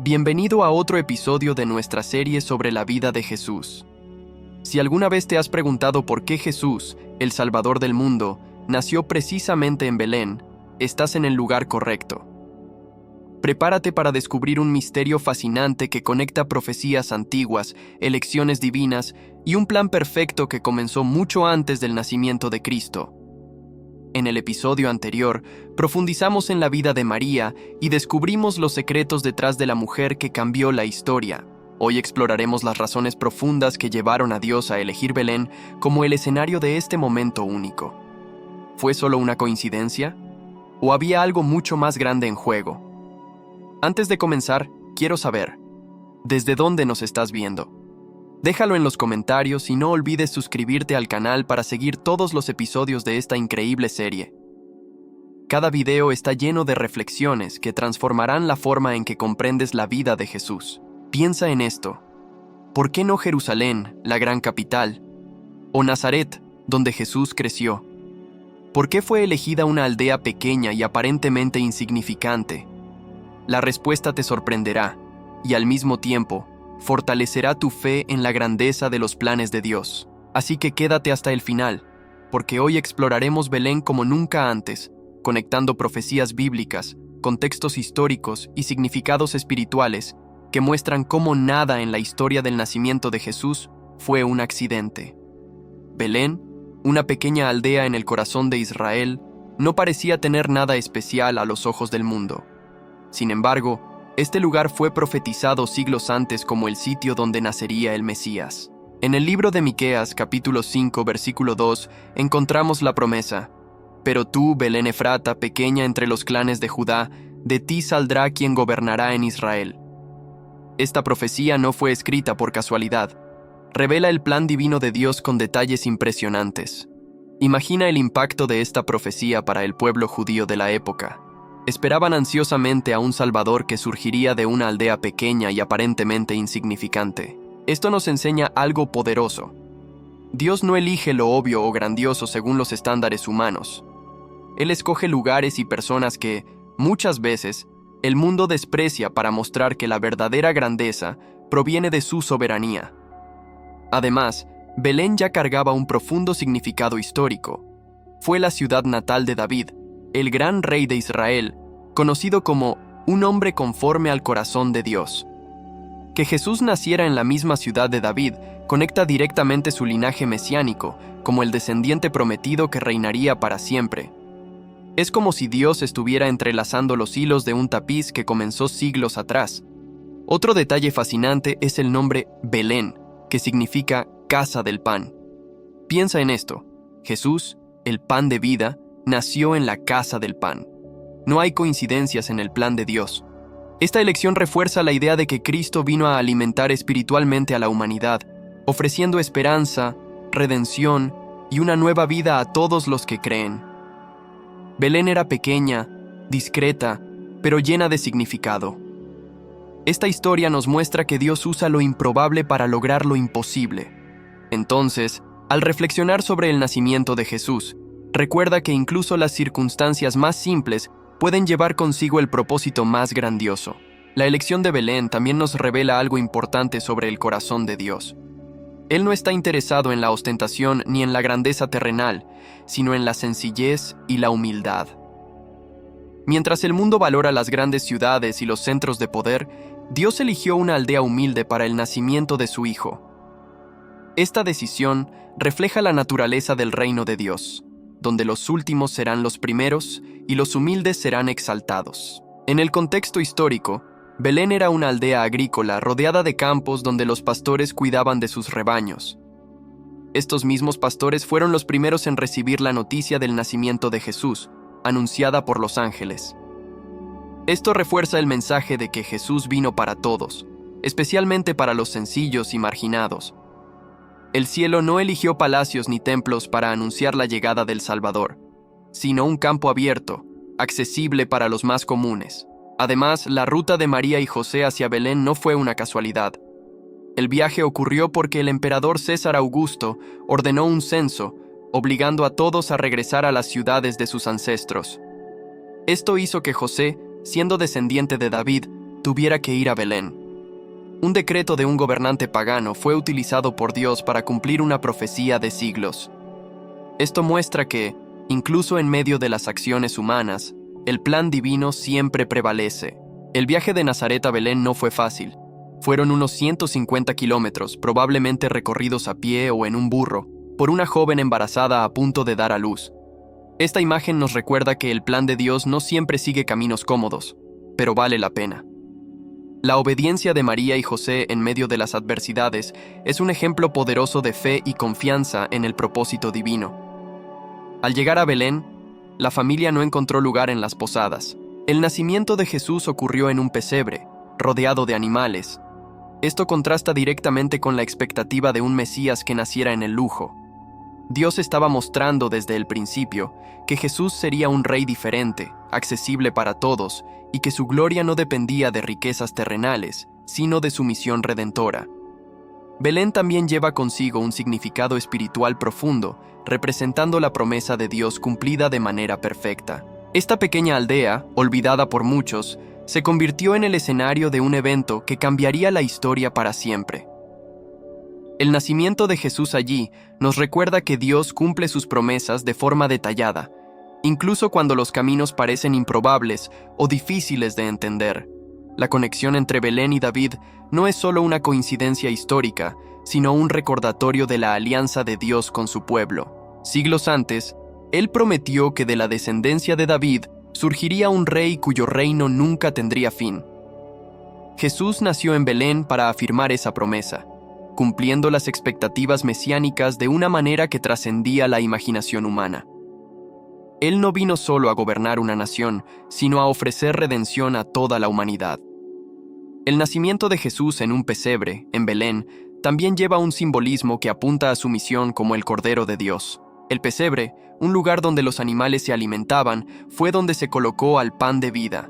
Bienvenido a otro episodio de nuestra serie sobre la vida de Jesús. Si alguna vez te has preguntado por qué Jesús, el Salvador del mundo, nació precisamente en Belén, estás en el lugar correcto. Prepárate para descubrir un misterio fascinante que conecta profecías antiguas, elecciones divinas y un plan perfecto que comenzó mucho antes del nacimiento de Cristo. En el episodio anterior, profundizamos en la vida de María y descubrimos los secretos detrás de la mujer que cambió la historia. Hoy exploraremos las razones profundas que llevaron a Dios a elegir Belén como el escenario de este momento único. ¿Fue solo una coincidencia? ¿O había algo mucho más grande en juego? Antes de comenzar, quiero saber, ¿desde dónde nos estás viendo? Déjalo en los comentarios y no olvides suscribirte al canal para seguir todos los episodios de esta increíble serie. Cada video está lleno de reflexiones que transformarán la forma en que comprendes la vida de Jesús. Piensa en esto. ¿Por qué no Jerusalén, la gran capital? ¿O Nazaret, donde Jesús creció? ¿Por qué fue elegida una aldea pequeña y aparentemente insignificante? La respuesta te sorprenderá y al mismo tiempo fortalecerá tu fe en la grandeza de los planes de Dios. Así que quédate hasta el final, porque hoy exploraremos Belén como nunca antes, conectando profecías bíblicas, contextos históricos y significados espirituales que muestran cómo nada en la historia del nacimiento de Jesús fue un accidente. Belén, una pequeña aldea en el corazón de Israel, no parecía tener nada especial a los ojos del mundo. Sin embargo, este lugar fue profetizado siglos antes como el sitio donde nacería el Mesías. En el libro de Miqueas, capítulo 5, versículo 2, encontramos la promesa: «Pero tú, Belén Efrata, pequeña entre los clanes de Judá, de ti saldrá quien gobernará en Israel». Esta profecía no fue escrita por casualidad. Revela el plan divino de Dios con detalles impresionantes. Imagina el impacto de esta profecía para el pueblo judío de la época. Esperaban ansiosamente a un Salvador que surgiría de una aldea pequeña y aparentemente insignificante. Esto nos enseña algo poderoso. Dios no elige lo obvio o grandioso según los estándares humanos. Él escoge lugares y personas que, muchas veces, el mundo desprecia para mostrar que la verdadera grandeza proviene de su soberanía. Además, Belén ya cargaba un profundo significado histórico. Fue la ciudad natal de David, el gran rey de Israel, conocido como un hombre conforme al corazón de Dios. Que Jesús naciera en la misma ciudad de David conecta directamente su linaje mesiánico, como el descendiente prometido que reinaría para siempre. Es como si Dios estuviera entrelazando los hilos de un tapiz que comenzó siglos atrás. Otro detalle fascinante es el nombre Belén, que significa casa del pan. Piensa en esto: Jesús, el pan de vida, nació en la casa del pan. No hay coincidencias en el plan de Dios. Esta elección refuerza la idea de que Cristo vino a alimentar espiritualmente a la humanidad, ofreciendo esperanza, redención y una nueva vida a todos los que creen. Belén era pequeña, discreta, pero llena de significado. Esta historia nos muestra que Dios usa lo improbable para lograr lo imposible. Entonces, al reflexionar sobre el nacimiento de Jesús, recuerda que incluso las circunstancias más simples pueden llevar consigo el propósito más grandioso. La elección de Belén también nos revela algo importante sobre el corazón de Dios. Él no está interesado en la ostentación ni en la grandeza terrenal, sino en la sencillez y la humildad. Mientras el mundo valora las grandes ciudades y los centros de poder, Dios eligió una aldea humilde para el nacimiento de su Hijo. Esta decisión refleja la naturaleza del reino de Dios, donde los últimos serán los primeros y los humildes serán exaltados. En el contexto histórico, Belén era una aldea agrícola rodeada de campos donde los pastores cuidaban de sus rebaños. Estos mismos pastores fueron los primeros en recibir la noticia del nacimiento de Jesús, anunciada por los ángeles. Esto refuerza el mensaje de que Jesús vino para todos, especialmente para los sencillos y marginados. El cielo no eligió palacios ni templos para anunciar la llegada del Salvador, sino un campo abierto, accesible para los más comunes. Además, la ruta de María y José hacia Belén no fue una casualidad. El viaje ocurrió porque el emperador César Augusto ordenó un censo, obligando a todos a regresar a las ciudades de sus ancestros. Esto hizo que José, siendo descendiente de David, tuviera que ir a Belén. Un decreto de un gobernante pagano fue utilizado por Dios para cumplir una profecía de siglos. Esto muestra que, incluso en medio de las acciones humanas, el plan divino siempre prevalece. El viaje de Nazaret a Belén no fue fácil. Fueron unos 150 kilómetros, probablemente recorridos a pie o en un burro, por una joven embarazada a punto de dar a luz. Esta imagen nos recuerda que el plan de Dios no siempre sigue caminos cómodos, pero vale la pena. La obediencia de María y José en medio de las adversidades es un ejemplo poderoso de fe y confianza en el propósito divino. Al llegar a Belén, la familia no encontró lugar en las posadas. El nacimiento de Jesús ocurrió en un pesebre, rodeado de animales. Esto contrasta directamente con la expectativa de un Mesías que naciera en el lujo. Dios estaba mostrando desde el principio que Jesús sería un rey diferente, accesible para todos, y que su gloria no dependía de riquezas terrenales, sino de su misión redentora. Belén también lleva consigo un significado espiritual profundo, representando la promesa de Dios cumplida de manera perfecta. Esta pequeña aldea, olvidada por muchos, se convirtió en el escenario de un evento que cambiaría la historia para siempre. El nacimiento de Jesús allí nos recuerda que Dios cumple sus promesas de forma detallada, incluso cuando los caminos parecen improbables o difíciles de entender. La conexión entre Belén y David no es solo una coincidencia histórica, sino un recordatorio de la alianza de Dios con su pueblo. Siglos antes, Él prometió que de la descendencia de David surgiría un rey cuyo reino nunca tendría fin. Jesús nació en Belén para afirmar esa promesa, cumpliendo las expectativas mesiánicas de una manera que trascendía la imaginación humana. Él no vino solo a gobernar una nación, sino a ofrecer redención a toda la humanidad. El nacimiento de Jesús en un pesebre, en Belén, también lleva un simbolismo que apunta a su misión como el Cordero de Dios. El pesebre, un lugar donde los animales se alimentaban, fue donde se colocó al pan de vida.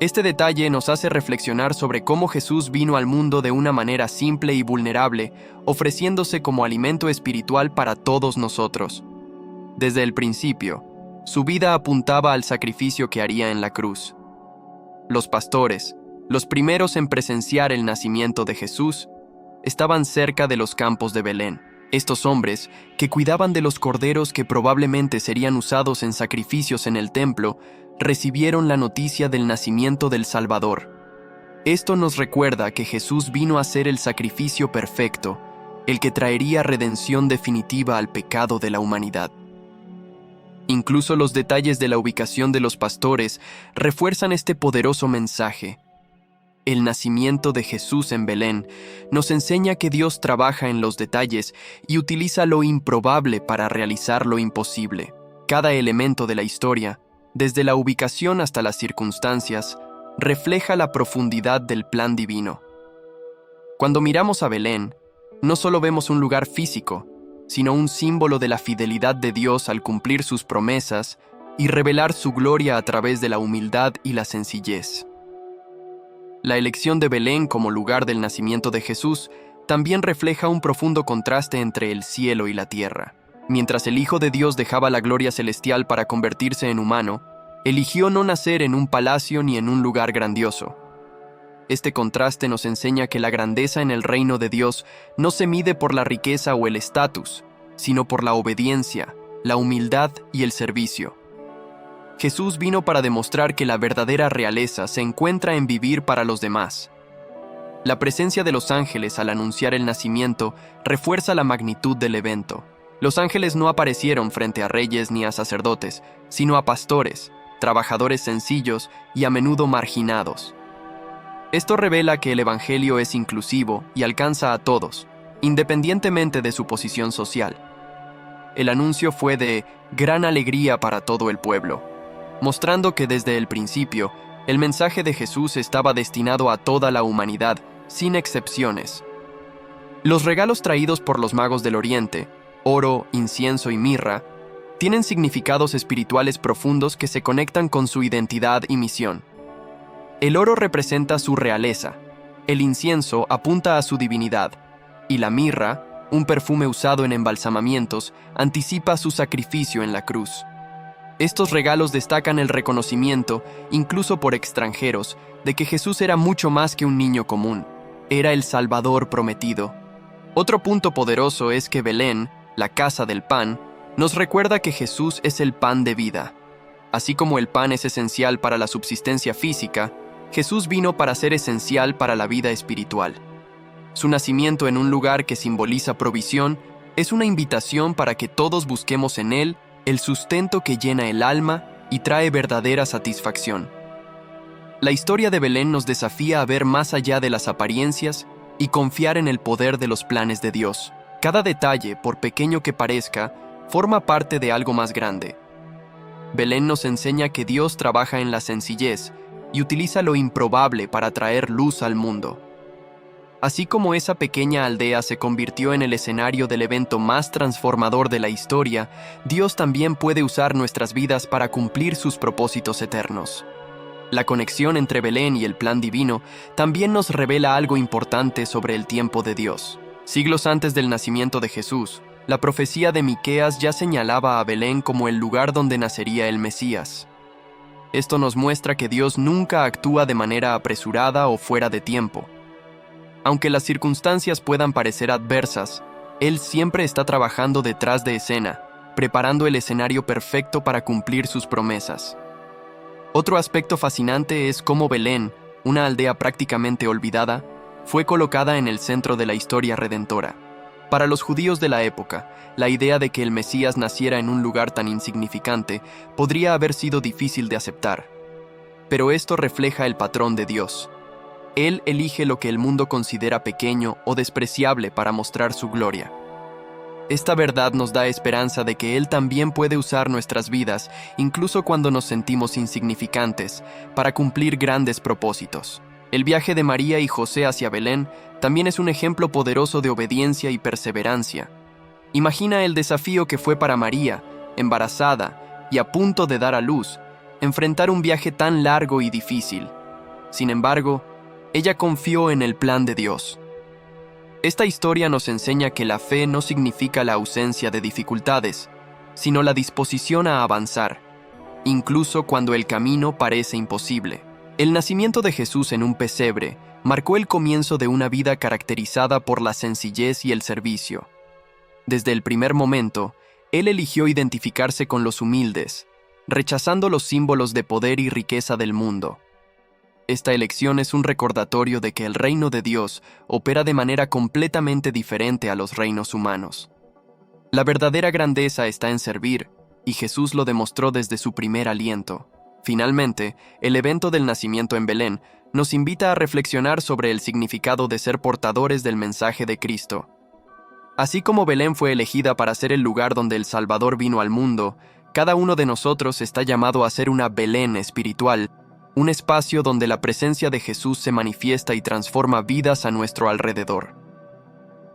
Este detalle nos hace reflexionar sobre cómo Jesús vino al mundo de una manera simple y vulnerable, ofreciéndose como alimento espiritual para todos nosotros. Desde el principio, su vida apuntaba al sacrificio que haría en la cruz. Los pastores, los primeros en presenciar el nacimiento de Jesús, estaban cerca de los campos de Belén. Estos hombres, que cuidaban de los corderos que probablemente serían usados en sacrificios en el templo, recibieron la noticia del nacimiento del Salvador. Esto nos recuerda que Jesús vino a ser el sacrificio perfecto, el que traería redención definitiva al pecado de la humanidad. Incluso los detalles de la ubicación de los pastores refuerzan este poderoso mensaje. El nacimiento de Jesús en Belén nos enseña que Dios trabaja en los detalles y utiliza lo improbable para realizar lo imposible. Cada elemento de la historia, desde la ubicación hasta las circunstancias, refleja la profundidad del plan divino. Cuando miramos a Belén, no solo vemos un lugar físico, sino un símbolo de la fidelidad de Dios al cumplir sus promesas y revelar su gloria a través de la humildad y la sencillez. La elección de Belén como lugar del nacimiento de Jesús también refleja un profundo contraste entre el cielo y la tierra. Mientras el Hijo de Dios dejaba la gloria celestial para convertirse en humano, eligió no nacer en un palacio ni en un lugar grandioso. Este contraste nos enseña que la grandeza en el reino de Dios no se mide por la riqueza o el estatus, sino por la obediencia, la humildad y el servicio. Jesús vino para demostrar que la verdadera realeza se encuentra en vivir para los demás. La presencia de los ángeles al anunciar el nacimiento refuerza la magnitud del evento. Los ángeles no aparecieron frente a reyes ni a sacerdotes, sino a pastores, trabajadores sencillos y a menudo marginados. Esto revela que el Evangelio es inclusivo y alcanza a todos, independientemente de su posición social. El anuncio fue de gran alegría para todo el pueblo, mostrando que desde el principio, el mensaje de Jesús estaba destinado a toda la humanidad, sin excepciones. Los regalos traídos por los magos del Oriente, oro, incienso y mirra, tienen significados espirituales profundos que se conectan con su identidad y misión. El oro representa su realeza, el incienso apunta a su divinidad, y la mirra, un perfume usado en embalsamamientos, anticipa su sacrificio en la cruz. Estos regalos destacan el reconocimiento, incluso por extranjeros, de que Jesús era mucho más que un niño común. Era el Salvador prometido. Otro punto poderoso es que Belén, la casa del pan, nos recuerda que Jesús es el pan de vida. Así como el pan es esencial para la subsistencia física, Jesús vino para ser esencial para la vida espiritual. Su nacimiento en un lugar que simboliza provisión es una invitación para que todos busquemos en Él el sustento que llena el alma y trae verdadera satisfacción. La historia de Belén nos desafía a ver más allá de las apariencias y confiar en el poder de los planes de Dios. Cada detalle, por pequeño que parezca, forma parte de algo más grande. Belén nos enseña que Dios trabaja en la sencillez y utiliza lo improbable para traer luz al mundo. Así como esa pequeña aldea se convirtió en el escenario del evento más transformador de la historia, Dios también puede usar nuestras vidas para cumplir sus propósitos eternos. La conexión entre Belén y el plan divino también nos revela algo importante sobre el tiempo de Dios. Siglos antes del nacimiento de Jesús, la profecía de Miqueas ya señalaba a Belén como el lugar donde nacería el Mesías. Esto nos muestra que Dios nunca actúa de manera apresurada o fuera de tiempo. Aunque las circunstancias puedan parecer adversas, Él siempre está trabajando detrás de escena, preparando el escenario perfecto para cumplir sus promesas. Otro aspecto fascinante es cómo Belén, una aldea prácticamente olvidada, fue colocada en el centro de la historia redentora. Para los judíos de la época, la idea de que el Mesías naciera en un lugar tan insignificante podría haber sido difícil de aceptar. Pero esto refleja el patrón de Dios. Él elige lo que el mundo considera pequeño o despreciable para mostrar su gloria. Esta verdad nos da esperanza de que Él también puede usar nuestras vidas, incluso cuando nos sentimos insignificantes, para cumplir grandes propósitos. El viaje de María y José hacia Belén también es un ejemplo poderoso de obediencia y perseverancia. Imagina el desafío que fue para María, embarazada y a punto de dar a luz, enfrentar un viaje tan largo y difícil. Sin embargo, ella confió en el plan de Dios. Esta historia nos enseña que la fe no significa la ausencia de dificultades, sino la disposición a avanzar, incluso cuando el camino parece imposible. El nacimiento de Jesús en un pesebre marcó el comienzo de una vida caracterizada por la sencillez y el servicio. Desde el primer momento, Él eligió identificarse con los humildes, rechazando los símbolos de poder y riqueza del mundo. Esta elección es un recordatorio de que el reino de Dios opera de manera completamente diferente a los reinos humanos. La verdadera grandeza está en servir, y Jesús lo demostró desde su primer aliento. Finalmente, el evento del nacimiento en Belén nos invita a reflexionar sobre el significado de ser portadores del mensaje de Cristo. Así como Belén fue elegida para ser el lugar donde el Salvador vino al mundo, cada uno de nosotros está llamado a ser una Belén espiritual, un espacio donde la presencia de Jesús se manifiesta y transforma vidas a nuestro alrededor.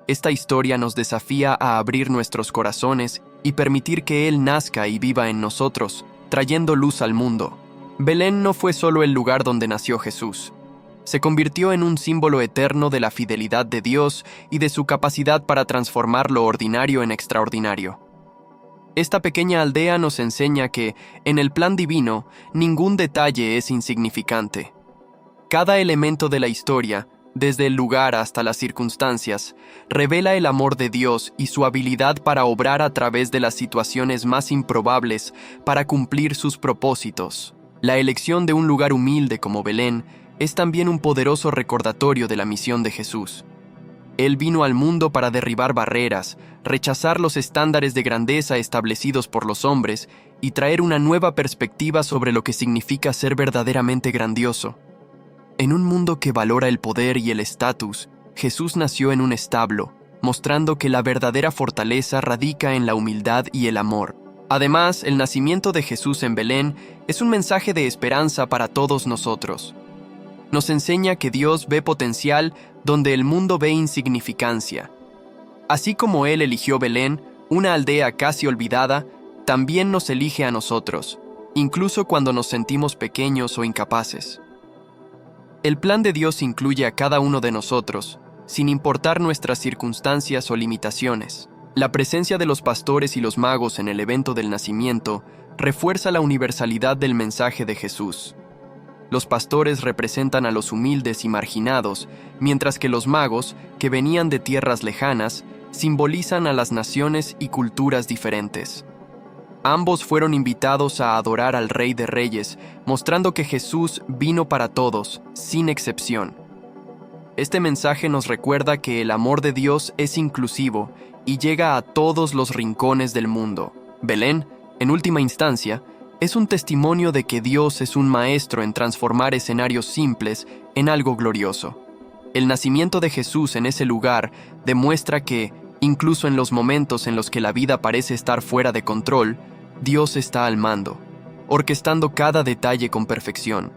Esta historia nos desafía a abrir nuestros corazones y permitir que Él nazca y viva en nosotros, trayendo luz al mundo. Belén no fue solo el lugar donde nació Jesús. Se convirtió en un símbolo eterno de la fidelidad de Dios y de su capacidad para transformar lo ordinario en extraordinario. Esta pequeña aldea nos enseña que, en el plan divino, ningún detalle es insignificante. Cada elemento de la historia, desde el lugar hasta las circunstancias, revela el amor de Dios y su habilidad para obrar a través de las situaciones más improbables para cumplir sus propósitos. La elección de un lugar humilde como Belén es también un poderoso recordatorio de la misión de Jesús. Él vino al mundo para derribar barreras, rechazar los estándares de grandeza establecidos por los hombres y traer una nueva perspectiva sobre lo que significa ser verdaderamente grandioso. En un mundo que valora el poder y el estatus, Jesús nació en un establo, mostrando que la verdadera fortaleza radica en la humildad y el amor. Además, el nacimiento de Jesús en Belén es un mensaje de esperanza para todos nosotros. Nos enseña que Dios ve potencial donde el mundo ve insignificancia. Así como Él eligió Belén, una aldea casi olvidada, también nos elige a nosotros, incluso cuando nos sentimos pequeños o incapaces. El plan de Dios incluye a cada uno de nosotros, sin importar nuestras circunstancias o limitaciones. La presencia de los pastores y los magos en el evento del nacimiento refuerza la universalidad del mensaje de Jesús. Los pastores representan a los humildes y marginados, mientras que los magos, que venían de tierras lejanas, simbolizan a las naciones y culturas diferentes. Ambos fueron invitados a adorar al Rey de Reyes, mostrando que Jesús vino para todos, sin excepción. Este mensaje nos recuerda que el amor de Dios es inclusivo y llega a todos los rincones del mundo. Belén, en última instancia, es un testimonio de que Dios es un maestro en transformar escenarios simples en algo glorioso. El nacimiento de Jesús en ese lugar demuestra que, incluso en los momentos en los que la vida parece estar fuera de control, Dios está al mando, orquestando cada detalle con perfección.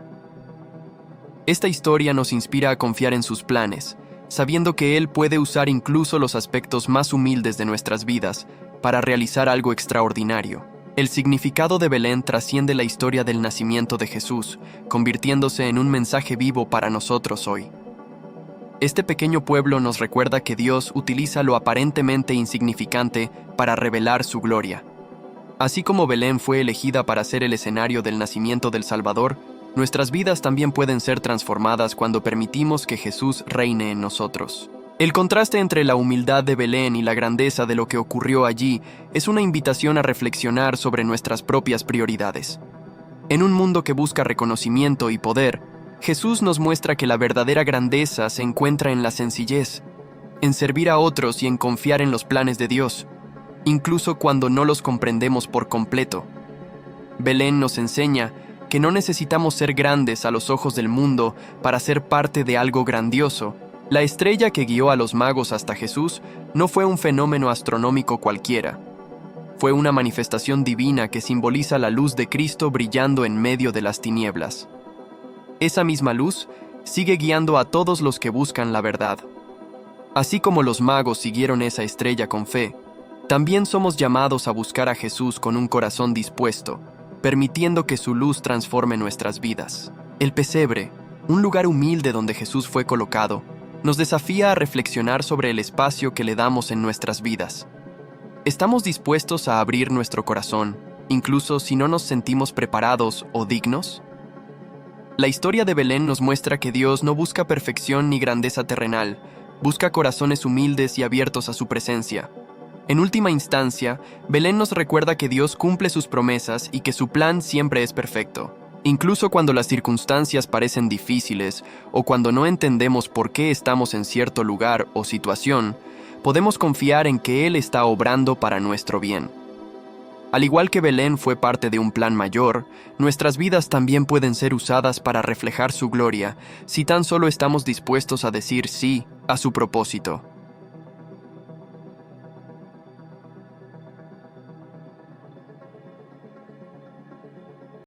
Esta historia nos inspira a confiar en sus planes, sabiendo que Él puede usar incluso los aspectos más humildes de nuestras vidas para realizar algo extraordinario. El significado de Belén trasciende la historia del nacimiento de Jesús, convirtiéndose en un mensaje vivo para nosotros hoy. Este pequeño pueblo nos recuerda que Dios utiliza lo aparentemente insignificante para revelar su gloria. Así como Belén fue elegida para ser el escenario del nacimiento del Salvador, nuestras vidas también pueden ser transformadas cuando permitimos que Jesús reine en nosotros. El contraste entre la humildad de Belén y la grandeza de lo que ocurrió allí es una invitación a reflexionar sobre nuestras propias prioridades. En un mundo que busca reconocimiento y poder, Jesús nos muestra que la verdadera grandeza se encuentra en la sencillez, en servir a otros y en confiar en los planes de Dios, incluso cuando no los comprendemos por completo. Belén nos enseña que no necesitamos ser grandes a los ojos del mundo para ser parte de algo grandioso. La estrella que guió a los magos hasta Jesús no fue un fenómeno astronómico cualquiera. Fue una manifestación divina que simboliza la luz de Cristo brillando en medio de las tinieblas. Esa misma luz sigue guiando a todos los que buscan la verdad. Así como los magos siguieron esa estrella con fe, también somos llamados a buscar a Jesús con un corazón dispuesto, permitiendo que su luz transforme nuestras vidas. El pesebre, un lugar humilde donde Jesús fue colocado, nos desafía a reflexionar sobre el espacio que le damos en nuestras vidas. ¿Estamos dispuestos a abrir nuestro corazón, incluso si no nos sentimos preparados o dignos? La historia de Belén nos muestra que Dios no busca perfección ni grandeza terrenal, busca corazones humildes y abiertos a su presencia. En última instancia, Belén nos recuerda que Dios cumple sus promesas y que su plan siempre es perfecto. Incluso cuando las circunstancias parecen difíciles o cuando no entendemos por qué estamos en cierto lugar o situación, podemos confiar en que Él está obrando para nuestro bien. Al igual que Belén fue parte de un plan mayor, nuestras vidas también pueden ser usadas para reflejar su gloria si tan solo estamos dispuestos a decir sí a su propósito.